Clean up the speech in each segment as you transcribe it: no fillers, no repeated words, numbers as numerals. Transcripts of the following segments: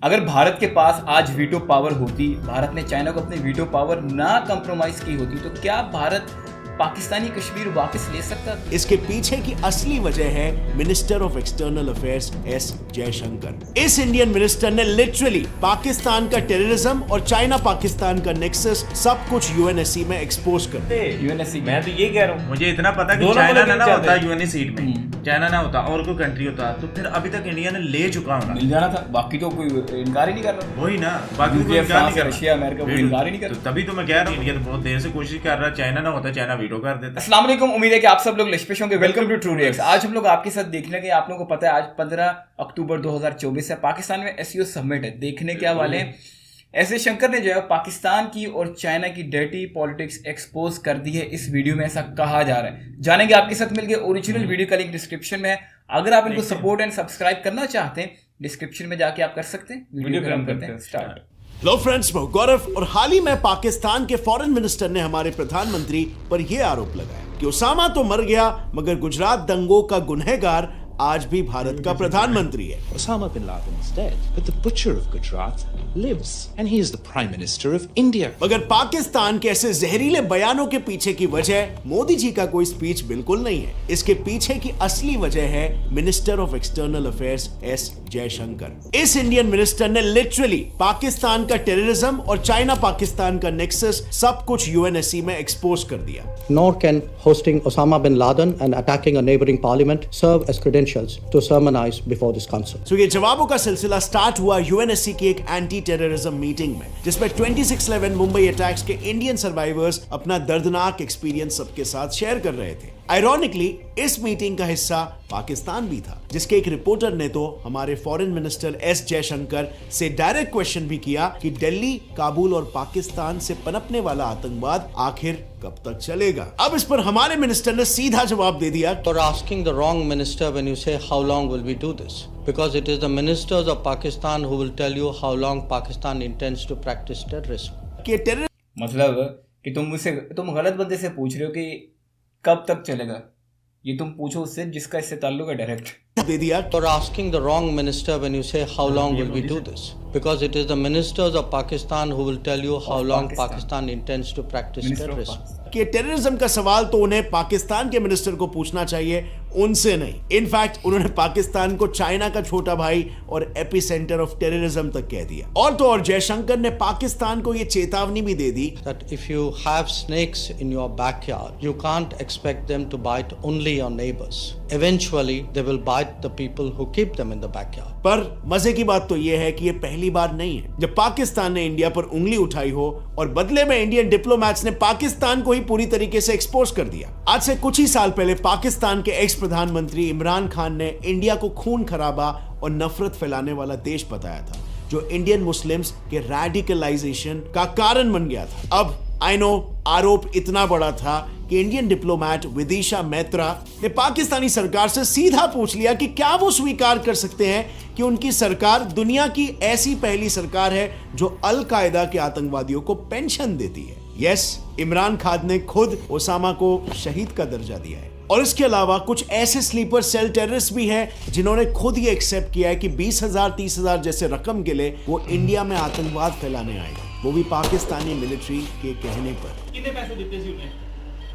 अगर भारत के पास आज वीटो पावर होती, भारत ने चाइना को अपनी वीटो पावर ना कंप्रोमाइज की होती, तो क्या भारत पाकिस्तानी कश्मीर वापस ले सकता था? इसके पीछे की असली वजह है minister of external affairs S Jaishankar. इस इंडियन मिनिस्टर ने लिटरली पाकिस्तान का टेररिज्म और चाइना पाकिस्तान का नेक्सस सब कुछ यूएनएससी में एक्सपोज कर दिया। यूएनएससी मैं तो ये कह रहा हूँ, मुझे इतना पता कि चाइना ना होता यूएनएस सीट में, चाइना ना होता और कोई कंट्री होता तो फिर अभी तक इंडिया ने ले चुका होना, मिल जाना था। बाकी तो कोई इनकार ही नहीं कर रहा। वही ना, बाकी कोई इनकार नहीं कर रहा। रशिया, अमेरिका कोई इनकार ही नहीं कर रहा। तभी तो मैं कह रहा हूँ इंडिया तो बहुत देर से कोशिश कर रहा है, चाइना ना होता चाइना वीटो कर देता। अस्सलाम वालेकुम, उम्मीद है कि आप सब लोग लिस्ट होंगे। Welcome to True Reacts. आज हम लोग आपके साथ देख लेंगे, आप लोगों को पता है आज 15 अक्टूबर 2024 है, पाकिस्तान में एससीओ समिट है। देखने क्या वाले हैं, एस शंकर ने जो है पाकिस्तान की और चाइना की डर्टी पॉलिटिक्स एक्सपोज कर दी है इस वीडियो में, ऐसा कहा जा रहा है। जानेंगे आपके साथ मिलके। ओरिजिनल वीडियो का लिंक डिस्क्रिप्शन में है। अगर आप इनको सपोर्ट एंड सब्सक्राइब करना चाहते हैं, डिस्क्रिप्शन में जाके आप कर सकते हैं। वीडियो को हम करते हैं स्टार्ट। हेलो फ्रेंड्स, मैं गौरव और हाल ही में पाकिस्तान के फॉरेन मिनिस्टर ने हमारे प्रधानमंत्री पर यह आरोप लगाया कि उसामा तो मर गया मगर गुजरात दंगों का गुनहगार आज भी भारत का प्रधानमंत्री है। Osama bin Laden is dead, but the butcher of Gujarat lives, and he is the Prime Minister of India. मगर पाकिस्तान के ऐसे जहरीले बयानों के पीछे की वजह मोदी जी का कोई स्पीच बिल्कुल नहीं है। इसके पीछे की असली वजह है minister of external affairs S Jaishankar. इस इंडियन मिनिस्टर ने लिटरली पाकिस्तान का टेररिज्म और चाइना पाकिस्तान का नेक्सस सब कुछ यूएनएससी में एक्सपोज कर दिया। Nor can hosting Osama bin Laden and attacking a neighboring parliament serve as credentials to sermonize before this council. So ये जवाबों का सिलसिला स्टार्ट हुआ यूएनएससी की एक एंटी टेररिज्म मीटिंग में, जिसमें 26/11 मुंबई अटैक्स के इंडियन सर्वाइवर्स अपना दर्दनाक एक्सपीरियंस सबके साथ शेयर कर रहे थे। आयरॉनिकली इस मीटिंग का हिस्सा पाकिस्तान भी था, जिसके एक रिपोर्टर ने तो हमारे फॉरेन मिनिस्टर एस जयशंकर से डायरेक्ट क्वेश्चन भी किया कि दिल्ली, काबुल और पाकिस्तान से पनपने वाला आतंकवाद आखिर कब तक चलेगा। अब इस पर हमारे मिनिस्टर ने सीधा जवाब दे दिया, You're asking the wrong minister when you say how long will we do this, because it is the ministers of Pakistan who will tell you how long Pakistan intends to practice terrorism. कि terror मतलब कि तुम गलत बंदे से पूछ रहे हो कि कब तक चलेगा। ये तुम पूछो उससे जिसका इससे ताल्लुक है डायरेक्ट। दे दिया। You're asking the wrong minister when you say how long will we do this, because it is the ministers of Pakistan who will tell you how long Pakistan intends to practice terrorism. कि terrorism का सवाल तो उन्हें पाकिस्तान के minister को पूछना चाहिए, उनसे नहीं। इनफैक्ट उन्होंने पाकिस्तान को चाइना का छोटा भाई और एपी सेंटर ऑफ टेररिज्म तक कह दिया। और तो और जयशंकर ने पाकिस्तान को ये चेतावनी भी दे दी That if you have snakes in your backyard, you can't expect them to bite only your neighbors. Eventually, they will bite the people who keep them in the backyard. पर मजे की बात तो यह है कि ये पहली बार नहीं है जब पाकिस्तान ने इंडिया पर उंगली उठाई हो और बदले में इंडियन डिप्लोमैट्स ने पाकिस्तान को ही पूरी तरीके से एक्सपोज कर दिया। आज से कुछ ही साल पहले पाकिस्तान के एक्स प्रधानमंत्री इमरान खान ने इंडिया को खून खराबा और नफरत फैलाने वाला देश बताया था, जो इंडियन मुस्लिम्स के रेडिकलाइजेशन का कारण बन गया था। अब आई नो आरोप इतना बड़ा था कि इंडियन डिप्लोमैट विदिशा मैत्रा ने पाकिस्तानी सरकार से सीधा पूछ लिया कि क्या वो स्वीकार कर सकते हैं कि उनकी सरकार दुनिया की ऐसी पहली सरकार है जो अल कायदा के आतंकवादियों को पेंशन देती है। यस, इमरान खान ने खुद ओसामा को शहीद का दर्जा दिया है। और इसके अलावा कुछ ऐसे स्लीपर सेल टेररिस्ट भी हैं जिन्होंने खुद ये एक्सेप्ट किया है कि 20,000 30,000 जैसे रकम के लिए वो इंडिया में आतंकवाद फैलाने आएगा, वो भी पाकिस्तानी मिलिट्री के कहने पर। कितने पैसे देते थे उन्हें?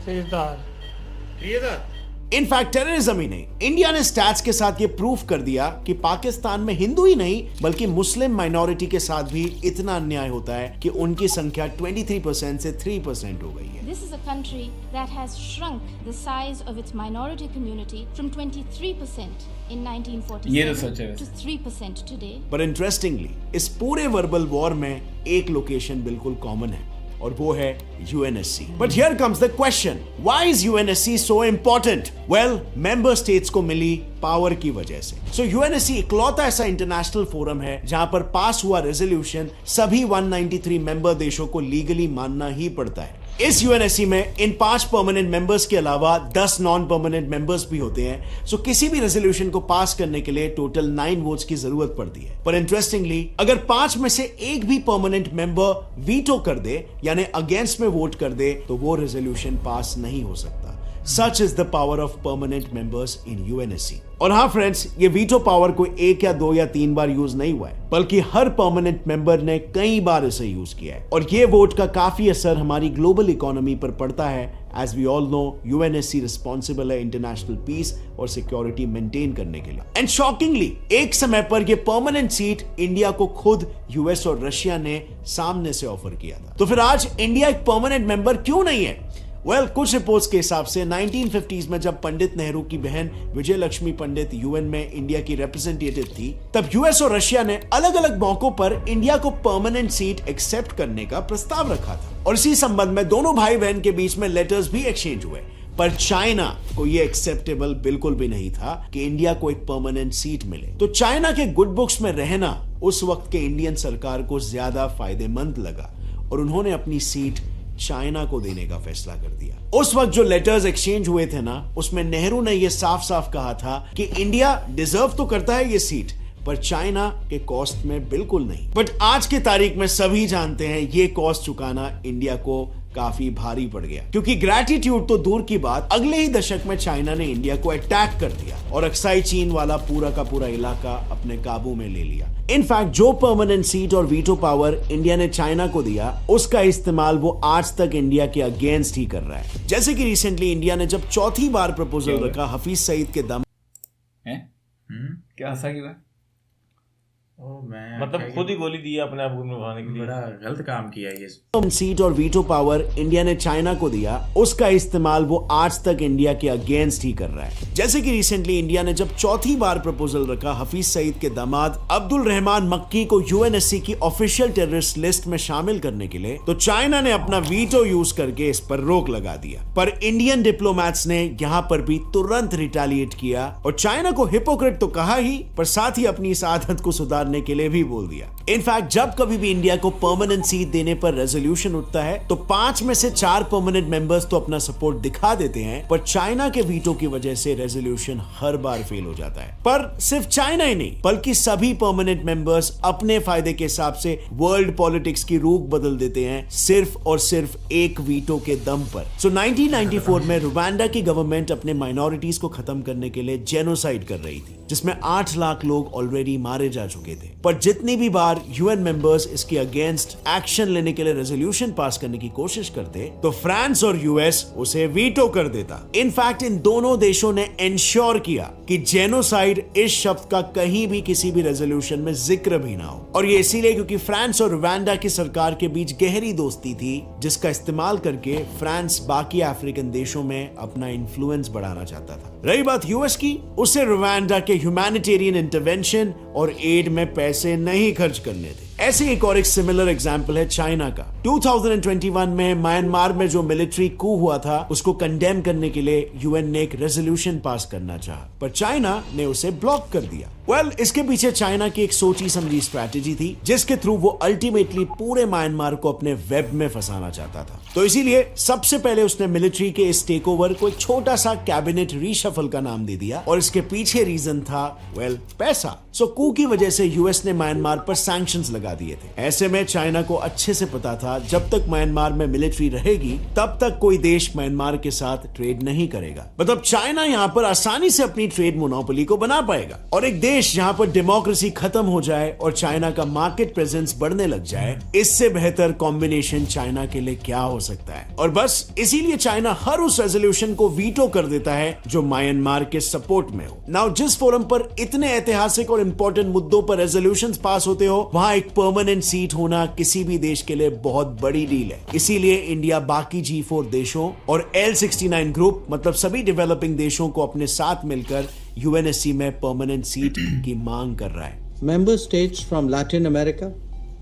3,000 इनफैक्ट टेररिज्म ही नहीं, इंडिया ने स्टैट्स के साथ ये प्रूफ कर दिया कि पाकिस्तान में हिंदू ही नहीं बल्कि मुस्लिम माइनॉरिटी के साथ भी इतना अन्याय होता है कि उनकी संख्या 23% से 3% हो गई है। This is a country that has shrunk the size of its minority community from 23% in 1947 to 3% today. पर इंटरेस्टिंगली इस पूरे वर्बल वॉर में एक लोकेशन बिल्कुल कॉमन है और वो है UNSC. But here comes the question, why is UNSC so important? Well, member states को मिली पावर की वजह से। सो यूएनएससी इकलौता ऐसा इंटरनेशनल फोरम है जहां पर पास हुआ रेजोल्यूशन सभी 193 मेंबर देशों को लीगली मानना ही पड़ता है। इस यूएनएससी में इन 5 परमानेंट मेंबर्स के अलावा 10 नॉन परमानेंट मेंबर्स भी होते हैं। सो किसी भी रेजोल्यूशन को पास करने के लिए टोटल 9 वोट्स की जरूरत पड़ती है। पर इंटरेस्टिंगली अगर 5 में से एक भी परमानेंट मेंबर वीटो कर दे यानी अगेंस्ट में वोट कर दे तो वो रेजोल्यूशन पास नहीं हो सकता। Such is the power of permanent members in UNSC. और हाँ फ्रेंड्स, ये वीटो पावर कोई 1 या 2 या 3 बार यूज नहीं हुआ है, बल्कि हर परमानेंट मेंबर ने कई बार इसे यूज किया है। और ये वोट का काफी असर हमारी ग्लोबल इकोनॉमी पर पड़ता है। As we all know, UNSC responsible है इंटरनेशनल पीस और सिक्योरिटी मेंटेन करने के लिए। एंड शॉकिंगली एक समय पर ये परमानेंट सीट इंडिया को खुद यूएस और रशिया ने सामने से ऑफर किया था। तो फिर आज इंडिया एक परमानेंट मेंबर क्यों नहीं है? कुछ रिपोर्ट्स के हिसाब से 1950s में जब पंडित नेहरू की बहन विजय लक्ष्मी पंडित यूएन में इंडिया की रिप्रेजेंटेटिव थी, तब यूएस और रशिया ने अलग अलग मौकों पर इंडिया को परमानेंट सीट एक्सेप्ट करने का प्रस्ताव रखा था। और इसी संबंध में दोनों भाई बहन के बीच में लेटर्स भी एक्सचेंज हुए। पर चाइना को यह एक्सेप्टेबल बिल्कुल भी नहीं था कि इंडिया को एक परमानेंट सीट मिले। तो चाइना के गुड बुक्स में रहना उस वक्त के इंडियन सरकार को ज्यादा फायदेमंद लगा और उन्होंने अपनी सीट चाइना को देने का फैसला कर दिया। उस वक्त जो लेटर्स एक्सचेंज हुए थे ना, उसमें नेहरू ने यह साफ साफ कहा था कि इंडिया डिजर्व तो करता है ये सीट, पर चाइना के कॉस्ट में बिल्कुल नहीं। बट आज के तारीख में सभी जानते हैं ये कॉस्ट चुकाना इंडिया को काफी भारी पड़ गया, क्योंकि ग्रैटिट्यूड तो दूर की बात, अगले ही दशक में चाइना ने इंडिया को अटैक कर दिया और अक्साई चीन वाला पूरा का पूरा इलाका अपने काबू में ले लिया। इनफैक्ट जो परमानेंट सीट और वीटो पावर इंडिया ने चाइना को दिया, उसका इस्तेमाल वो आज तक इंडिया के अगेंस्ट ही कर रहा है। जैसे कि रिसेंटली इंडिया ने जब चौथी बार प्रपोजल रखा हफीज सईद के दम क्या हंसा क्यों है? मतलब खुद ही गोली दी है अपने आप को निभाने के लिए। बड़ा गलत काम किया ये। सीट और वीटो पावर इंडिया ने चाइना को दिया, उसका इस्तेमाल वो आज तक इंडिया के अगेंस्ट ही कर रहा है। जैसे कि रिसेंटली इंडिया ने जब चौथी बार प्रपोजल रखा हफीज सईद के दामाद अब्दुल रहमान मक्की को यूएनएससी की ऑफिशियल टेररिस्ट लिस्ट में शामिल करने के लिए, तो चाइना ने अपना वीटो यूज करके इस पर रोक लगा दिया। पर इंडियन डिप्लोमैट्स ने यहाँ पर भी तुरंत रिटेलिएट किया और चाइना को हिपोक्रेट तो कहा ही, पर साथ ही अपनी इस आदत को सुधारने के लिए भी बोल दिया। इनफैक्ट जब कभी भी इंडिया को परमानेंट सीट देने पर रेजोल्यूशन उठता है, तो 5 में से 4 परमानेंट मेंबर्स तो अपना सपोर्ट दिखा देते हैं, पर चाइना के वीटो की वजह से रेजोल्यूशन हर बार फेल हो जाता है। पर सिर्फ चाइना ही नहीं, बल्कि सभी परमानेंट मेंबर्स अपने फायदे के हिसाब से वर्ल्ड पॉलिटिक्स की रूख बदल देते हैं, सिर्फ और सिर्फ एक वीटो के दम पर। सो 1994 में रुवांडा की गवर्नमेंट अपने माइनॉरिटीज को खत्म करने के लिए जेनोसाइड कर रही थी, जिसमें 8 लाख लोग ऑलरेडी मारे जा चुके थे। पर जितनी भी बार यूएन मेंबर्स इसके अगेंस्ट एक्शन लेने के लिए रेजोल्यूशन पास करने की कोशिश करते, तो फ्रांस और यूएस उसे वीटो कर देता। इनफैक्ट इन दोनों देशों ने इंश्योर किया कि जेनोसाइड इस शब्द का कहीं भी किसी भी रेजोल्यूशन में जिक्र भी ना हो। और ये इसीलिए क्योंकि फ्रांस और रुवांडा की सरकार के बीच गहरी दोस्ती थी, जिसका इस्तेमाल करके फ्रांस बाकी अफ्रीकन देशों में अपना इन्फ्लुएंस बढ़ाना चाहता था। रही बात यूएस की, उसे रुवांडा के ह्यूमैनिटेरियन इंटरवेंशन और एड में पैसे नहीं खर्च करने थे। ऐसे एक और एक सिमिलर एग्जांपल है चाइना का। 2021 में म्यांमार में जो मिलिट्री कू हुआ था, उसको कंडेम करने के लिए यूएन ने एक रेजोल्यूशन पास करना चाहा, पर चाइना ने उसे ब्लॉक कर दिया। इसके पीछे चाइना की एक सोची समझी स्ट्रैटेजी थी, जिसके थ्रू वो अल्टीमेटली पूरे म्यांमार को अपने वेब में फंसाना चाहता था। तो इसीलिए सबसे पहले उसने मिलिट्री के इस टेक ओवर को एक छोटा सा कैबिनेट रीशफल का नाम दे दिया, और इसके पीछे रीजन था पैसा। सो कू की वजह से यूएस ने म्यांमार पर सैंक्शंस लगा दिए थे। ऐसे में चाइना को अच्छे से पता था, जब तक म्यांमार में मिलिट्री रहेगी, तब तक कोई देश म्यांमार के साथ ट्रेड नहीं करेगा। मतलब चाइना यहाँ पर आसानी से अपनी ट्रेड मोनोपोली को बना पाएगा। और एक देश जहाँ पर डेमोक्रेसी खत्म हो जाए और चाइना का मार्केट प्रेजेंस बढ़ने लग जाए, इससे बेहतर कॉम्बिनेशन चाइना के लिए क्या हो सकता है। और बस इसीलिए चाइना हर उस रेजोल्यूशन को वीटो कर देता है जो म्यांमार के सपोर्ट में हो। नाउ जिस फोरम पर इतने ऐतिहासिक और इंपॉर्टेंट मुद्दों पर रेजोल्यूशंस पास होते हो, वहां एक परमानेंट सीट होना किसी भी देश के लिए बहुत बड़ी डील है। इसीलिए इंडिया बाकी G4 देशों और L69 ग्रुप, मतलब सभी डेवलपिंग देशों को अपने साथ मिलकर यूएनएससी में परमानेंट सीट की मांग कर रहा है। Member states from Latin America,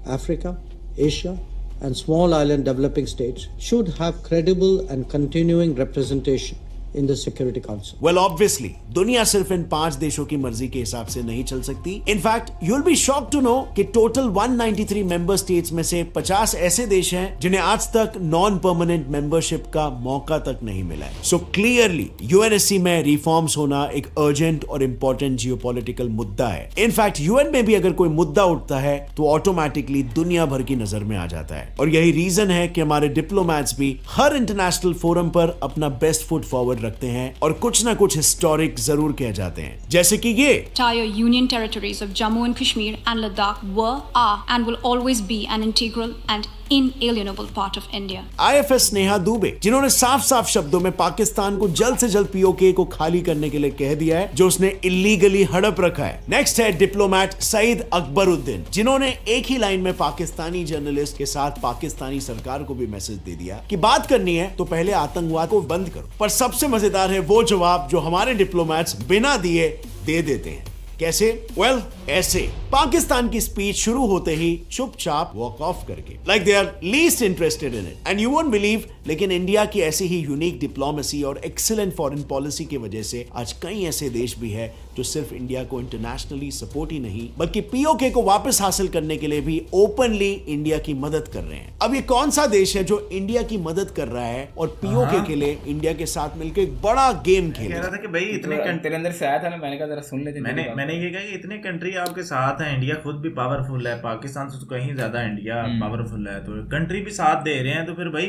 Africa, Asia, and small island developing states should have credible and continuing representation in the Security Council. Obviously, दुनिया सिर्फ इन 5 देशों की मर्जी के हिसाब से नहीं चल सकती। In fact you'll be shocked to know कि टोटल 193 मेंबर स्टेट्स में से 50 ऐसे देश हैं जिन्हें आज तक नॉन परमानेंट मेंबरशिप का मौका तक नहीं मिला है। सो क्लियरली यूएनएससी में रिफॉर्म्स होना एक अर्जेंट और इंपॉर्टेंट जियोपॉलिटिकल मुद्दा है। इनफैक्ट यूएन में भी अगर कोई मुद्दा उठता है, तो ऑटोमेटिकली दुनिया भर की नजर में आ जाता है। और यही रीजन है कि हमारे डिप्लोमैट्स भी हर इंटरनेशनल फोरम पर अपना बेस्ट फुट फॉरवर्ड रिकॉर्ड रखते हैं और कुछ ना कुछ हिस्टोरिक जरूर कह जाते हैं, जैसे कि ये Entire union territories of Jammu and Kashmir and Ladakh were, are and will always be an integral and inalienable part of India. IFS Neha Dubey, जिन्होंने साफ साफ शब्दों में पाकिस्तान को जल्द से जल्द पीओके को खाली करने के लिए कह दिया है, जो उसने इलीगली हड़प रखा है। नेक्स्ट है डिप्लोमैट सईद अकबरुद्दीन, जिन्होंने एक ही लाइन में पाकिस्तानी जर्नलिस्ट के साथ पाकिस्तानी सरकार को भी मैसेज दे दिया कि बात करनी है तो पहले आतंकवाद को बंद करो। पर सबसे मजेदार है वो जवाब जो हमारे डिप्लोमैट्स बिना दिए दे देते हैं। कैसे? वेल, ऐसे पाकिस्तान की स्पीच शुरू होते ही चुपचाप वॉक ऑफ करके, like they are least interested in it. And you won't believe, लेकिन इंडिया की ऐसी ही यूनिक डिप्लोमेसी और एक्सीलेंट फॉरेन पॉलिसी की वजह से आज कई ऐसे देश भी है जो सिर्फ इंडिया को इंटरनेशनली सपोर्ट ही नहीं बल्कि पीओके को वापस हासिल करने के लिए भी ओपनली इंडिया की मदद कर रहे हैं। अब ये कौन सा देश है जो इंडिया की मदद कर रहा है और पीओके के लिए इंडिया के साथ मिलकर एक बड़ा गेम खेल कह रहा था कि भाई इतने तेरे अंदर से आया था ना, मैंने कहा जरा सुन लेते। मैंने ये कहा कि इतने कंट्री आपके साथ है, इंडिया खुद भी पावरफुल है, पाकिस्तान से तो कहीं ज्यादा इंडिया पावरफुल है, तो कंट्री भी साथ दे रहे हैं, तो फिर भाई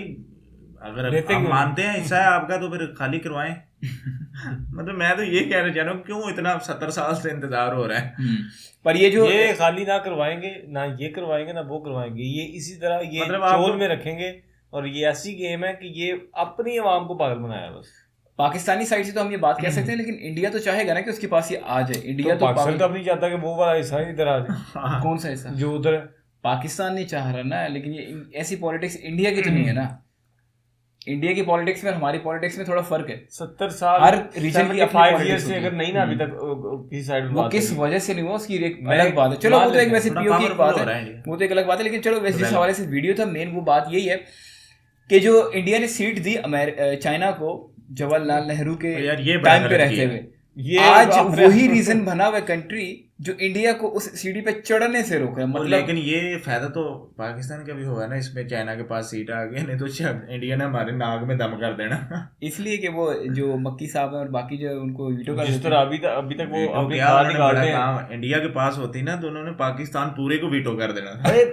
अगर आप मानते हैं हिस्सा है आपका तो फिर खाली करवाएं। मतलब मैं तो ये कहना चाह रहा हूँ, क्यों इतना 70 साल से इंतजार हो रहा है। पर ये खाली ना करवाएंगे, ना ये करवाएंगे, ना वो करवाएंगे, ये इसी तरह ये मतलब चोल में रखेंगे। और ये ऐसी गेम है कि ये अपनी आवाम को पागल बनाया बस। पाकिस्तानी साइड से तो हम ये बात कह सकते हैं, लेकिन इंडिया तो चाहेगा ना कि उसके पास ये आ जाए। इंडिया तो पाकिस्तान तो नहीं चाहता कि वो वाला हिस्सा इधर आ जाए। कौन सा हिस्सा जो उधर पाकिस्तान नहीं चाह रहा ना, लेकिन ये ऐसी पॉलिटिक्स इंडिया की तो नहीं है ना। इंडिया की पॉलिटिक्स में और हमारी पॉलिटिक्स में थोड़ा फर्क है। 70 साल हर रीजन की अपनी 5 पॉलिटिक्स ईयर से होती है। अगर नहीं ना अभी तक किसी साइड में वो किस वजह से नहीं हुआ उसकी एक अलग बात है। चलो वो तो एक वैसे पीओ की बात है, वो तो एक अलग बात है। लेकिन चलो वैसे जिस हवाले से वीडियो था, मेन वो बात यही है कि जो इंडिया ने सीट दी चाइना को जवाहरलाल नेहरू के टाइम पे रहते हुए, आज वही रीजन बना हुआ कंट्री जो इंडिया को उस सीढ़ी पे चढ़ने से रोका है। मतलब लेकिन ये फायदा तो पाकिस्तान का भी होगा ना, इसमें चाइना के पास सीट आ गई, नहीं तो इंडिया ने हमारे नाक में दम कर देना। इसलिए कि वो जो मक्की साहब है और बाकी जो उनको वीटो कर, जिस तरह अभी तक वो अपनी कार निकालते हैं, इंडिया के पास होती ना तो उन्होंने पाकिस्तान पूरे को वीटो कर देना। अरे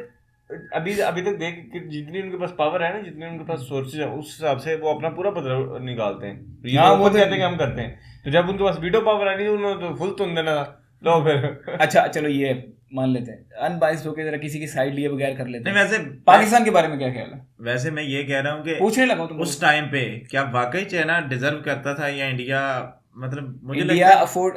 अभी तक देख कि जितनी उनके पास पावर है ना, जितने उनके पास सोर्सेज है, उस हिसाब से वो अपना पूरा बदलाव निकालते हैं। हाँ, वो कहते हैं कि हम करते हैं, तो जब उनके पास वीटो पावर आई उन्होंने तो फुल तुम देना लो फिर। अच्छा चलो ये मान लेते हैं अनबाइस्ड होकर जरा किसी की साइड लिए बगैर कर लेते हैं। वैसे पाकिस्तान के बारे में क्या ख्याल है? वैसे मैं ये कह रहा हूँ कि पूछने लगा तुम उस टाइम पे क्या वाकई चाइना डिजर्व करता था या इंडिया, मतलब मुझे इंडिया अफोर्ड,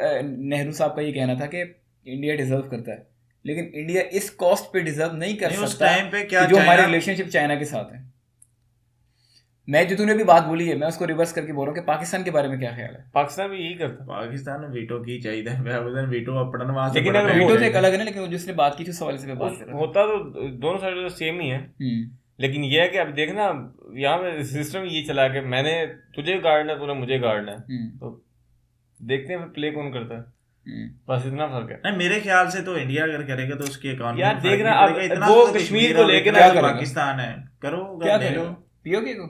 नेहरू साहब का ये कहना था कि इंडिया डिजर्व करता है, लेकिन इंडिया इस कॉस्ट पे डिजर्व नहीं कर सकता। उस टाइम पे क्या जो हमारी रिलेशनशिप चाइना के साथ है। मैं जो तूने भी बात बोली है मैं उसको रिवर्स करके बोल रहा हूँ कि पाकिस्तान के बारे में क्या ख्याल है? पाकिस्तान भी यही करता, पाकिस्तान वीटो की चाहिए, वीटो अपना वहां से, लेकिन वीटो तो एक अलग है ना, लेकिन जिसने बात की थी उस सवाल से बात कर रहा होता तो दोनों साइड सेम ही है। लेकिन ये है कि अब देखना यहाँ पे सिस्टम ये चला कि मैंने तुझे गाड़ना, तूने मुझे गाड़ना, तो देखते हैं प्ले कौन करता है। बस इतना फर्क है। नहीं, मेरे ख्याल से तो इंडिया अगर करेगा तो उसकी इकोनॉमी यार देख रहा अब वो कश्मीर को लेके ना, पाकिस्तान है करो क्या ले लो पीओके को,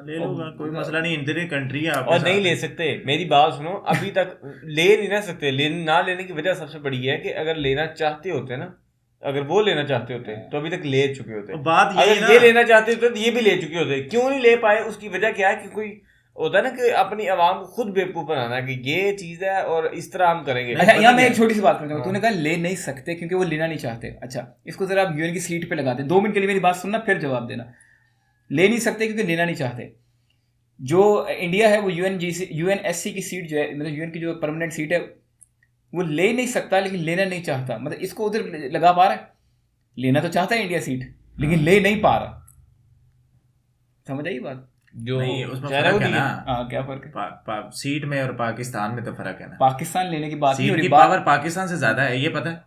ले लो, कोई मसला नहीं, इंटरी कंट्री है और नहीं ले सकते। मेरी बात सुनो, अभी तक ले नहीं ना सकते। ना लेने की वजह सबसे बड़ी है कि अगर लेना चाहते होते ना, अगर वो लेना चाहते होते तो अभी तक ले चुके होते। बात अगर ये लेना चाहते होते तो ये भी ले चुके होते। क्यों नहीं ले पाए? उसकी वजह क्या है कि कोई होता है ना कि अपनी आवाम को खुद बेवकूफ बनाना कि ये चीज है और इस तरह हम करेंगे। अच्छा यहाँ मैं एक छोटी सी बात करता हूँ, तूने कहा ले नहीं सकते क्योंकि वो लेना नहीं चाहते। अच्छा इसको जरा आप यूएन की सीट पे लगाते, 2 मिनट के लिए मेरी बात सुनना फिर जवाब देना। ले नहीं सकते क्योंकि लेना नहीं चाहते। जो इंडिया है वो यूएनएससी की सीट जो है, मतलब यूएन की जो परमानेंट सीट है वो ले नहीं सकता, लेकिन लेना नहीं चाहता। मतलब इसको उधर लगा पा रहा है, लेना तो चाहता है इंडिया सीट, लेकिन ले नहीं पा रहा। समझ आई बात? जो नहीं, उसमें फर्क है ना। क्या फर्क है? सीट में और पाकिस्तान में तो फर्क है ना। पाकिस्तान लेने की बात सीट की पावर पाकिस्तान से ज्यादा है, ये पता है।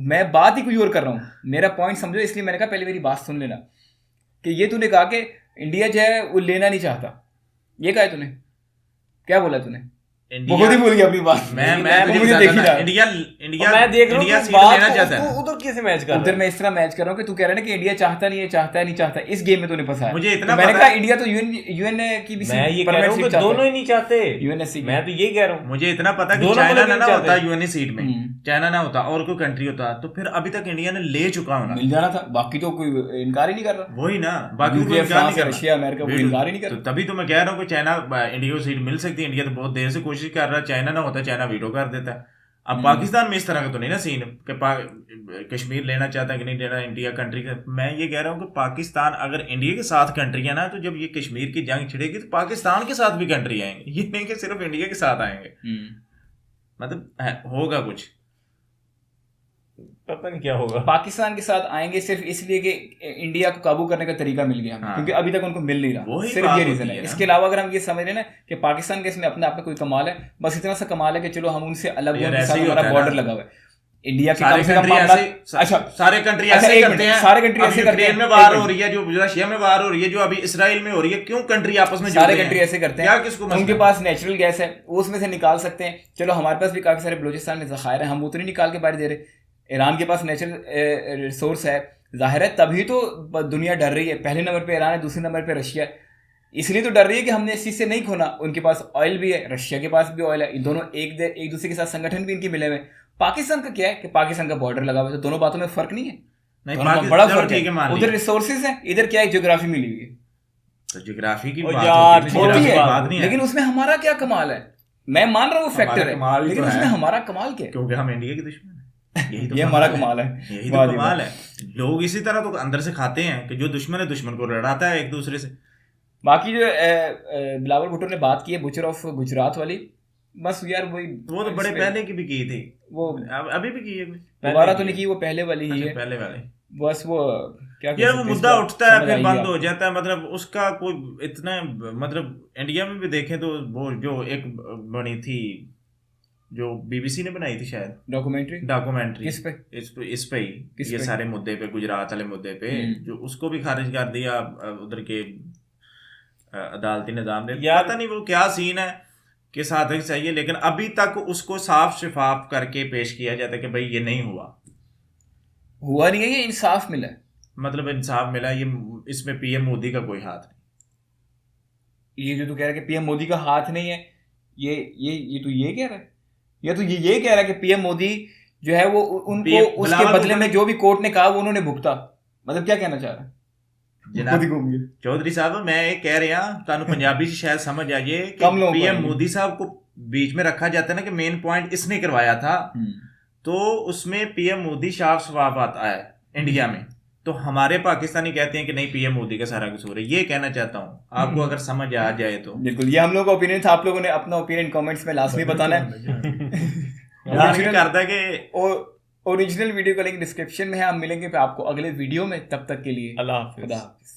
मैं बात ही कोई और कर रहा हूँ, मेरा पॉइंट समझो, इसलिए मैंने कहा पहले मेरी बात सुन लेना। कि ये तूने कहा कि इंडिया जो है वो लेना नहीं चाहता, ये कहा है तूने? क्या बोला तूने? बहुत ही भूल गया अपनी बात। मैं मुझे देख ही रहा इंडिया मैं देख रहा हूँ सीट लेना चाहता है। उधर कैसे मैच कर? उधर मैं इस तरह मैच कर रहा हूँ कि तू कह रहा है ना कि इंडिया चाहता नहीं है, चाहता है नहीं चाहता। इस गेम में तूने फंसा है। मुझे इतना मैंने कहा इंडिया तो यूएन की भी मैं ये कह रहा हूँ कि दोनों ही नहीं चाहते। यूएनएससी मैं तो ये कह रहा हूँ, मुझे इतना पता कि चाइना ना होता यूएन सीट में, चाइना ना होता और कोई कंट्री होता तो फिर अभी तक इंडिया ने ले चुका होना, मिल जाना था। बाकी तो कोई इनकार ही नहीं कर रहा। वही ना, बाकी यूके, कोई इनकार फ्रांस, नहीं कर रहा। रशिया, अमेरिका कोई इनकार ही नहीं कर तो रहा। तभी तो मैं कह रहा हूँ कि चाइना इंडिया को सीट मिल सकती है। इंडिया तो बहुत देर से कोशिश कर रहा है, चाइना ना होता चाइना वीटो कर देता। अब पाकिस्तान में इस तरह का तो नहीं ना सीन कि कश्मीर लेना चाहता है कि नहीं लेना इंडिया कंट्री का। मैं ये कह रहा हूँ कि पाकिस्तान अगर इंडिया के साथ कंट्री है ना, तो जब ये कश्मीर की जंग छिड़ेगी तो पाकिस्तान के साथ भी कंट्री आएंगे, ये नहीं कि सिर्फ इंडिया के साथ आएंगे। मतलब होगा कुछ, पता नहीं क्या होगा। पाकिस्तान के साथ आएंगे सिर्फ इसलिए कि इंडिया को काबू करने का तरीका मिल गया हमें, हाँ। क्योंकि अभी तक उनको मिल नहीं रहा। वही सिर्फ बात ये होती रीजन है। है ना। इसके अलावा अगर हम ये समझ रहे हैं ना कि पाकिस्तान के इसमें अपने आप में कोई कमाल है, बस इतना सा कमाल है कि चलो हम उनसे अलग यार उनके ऐसे साथ ही हमारा होता है बॉर्डर ना। लगा हुआ है। इंडिया के सारे कम से कम कंट्री मामला, ऐसे, अच्छा सारे कंट्री अच्छा, ऐसे एक करते मिनट, हैं। सारे कंट्री अब ऐसे करते यूक्रेन हैं, में वार एक हो रही है, जो रशिया में वार हो रही है, जो अभी इसराइल में हो रही है, क्यों कंट्री आपस में सारे जुड़ते हैं? कंट्री ऐसे करते क्या हैं। किसको उनके मसला है? पास नेचुरल गैस है, वो उसमें से निकाल सकते हैं। चलो हमारे पास भी काफी सारे बलूचिस्तान में जखायर है, हम उतनी निकाल के बाहर दे रहे। ईरान के पास नेचुरल रिसोर्स है, जाहिर है तभी तो दुनिया डर रही है। पहले नंबर पे ईरान है, दूसरे नंबर पे रशिया है। इसलिए तो डर रही है कि हमने इस चीज़ से नहीं खोना। उनके पास ऑयल भी है, रशिया के पास भी ऑयल है, दोनों एक दूसरे के साथ संगठन भी इनके मिले हुए। पाकिस्तान का क्या है कि पाकिस्तान का बॉर्डर लगा हुआ है, तो दोनों बातों में फर्क नहीं है। नहीं, दोनों में पाकिस्तान- बड़ा चलो फर्क ठीक है, मान है। लिया। उधर रिसोर्सेज है, इधर क्या है, ज्योग्राफी मिली हुई है, तो ज्योग्राफी की और बात यार, होती है, छोटी ज्योग्राफी है, की बात नहीं है। लेकिन उसमें हमारा क्या कमाल है। मैं मान रहा हूँ वो फैक्टर है, कमाल ही लेकिन तो उसमें है। हमारा कमाल क्या है? क्योंकि हम इंडिया के दुश्मन हैं। यही तो ये हमारा कमाल है। यही तो वाह जी कमाल वाह। है। लोग इसी तरह तो अंदर से खाते हैं कि जो दुश्मन है दुश्मन को लड़ाता है एक दूसरे से। बाकी जो बिलावल भुट्टो ने बात की है बुचर ऑफ गुजरात वाली, बस यार वही, वो तो बड़े पहले की भी की थी, वो अभी भी की है कोई? दोबारा तो नहीं की, वो पहले वाली ही अच्छा, है। पहले वाले। बस वो क्या कह यार सकते वो हैं, मुद्दा इसका उठता है समझ फिर आएगी बंद आपको। हो जाता है, मतलब उसका कोई इतना, मतलब इंडिया में भी देखें तो वो जो एक बनी थी, जो बीबीसी ने बनाई थी शायद डॉक्यूमेंट्री, किस पे? इस पे ही, किस ये पे? सारे मुद्दे पे, गुजरात वाले मुद्दे पे, जो उसको भी खारिज कर दिया उधर के अदालती निजाम ने। यार- पता नहीं वो क्या सीन है, किस हद तक सही है, लेकिन अभी तक उसको साफ शफाफ करके पेश किया जाता है कि भाई ये नहीं हुआ, नहीं है, ये इंसाफ मिला है। मतलब इंसाफ मिला। ये इसमें पीएम मोदी का कोई हाथ नहीं। ये जो तू कह रहा है कि पीएम मोदी का हाथ नहीं है, ये तू ये कह रहा है, या तू ये कह रहा है कि पीएम मोदी जो है वो उनको उसके बिलावल बदले में जो भी कोर्ट ने कहा वो उन्होंने भुगता। मतलब क्या कहना चाह रहा है? जनाब खुद ही घूम गए। चौधरी साहब, मैं ये कह रहा तानू पंजाबी से शायद समझ आ जाए कि कम लोगों को पीएम आएगी। मोदी साहब को बीच में रखा जाता है ना कि मेन पॉइंट इसने करवाया था, तो उसमें पीएम मोदी साफ शफाफ आता है इंडिया में, तो हमारे पाकिस्तानी कहते हैं कि नहीं पीएम मोदी का सारा कसूर है। ये कहना चाहता हूँ, आपको अगर समझ आ जाए तो। बिल्कुल, ये हम लोग का ओपिनियन था। आप लोगों ने अपना ओपिनियन कमेंट्स में लाजमी बताना है। नहीं करता कि ओरिजिनल वीडियो का लिंक डिस्क्रिप्शन में है। हम मिलेंगे पे आपको अगले वीडियो में, तब तक के लिए अल्लाह हाफिज। खुदा हाफिज।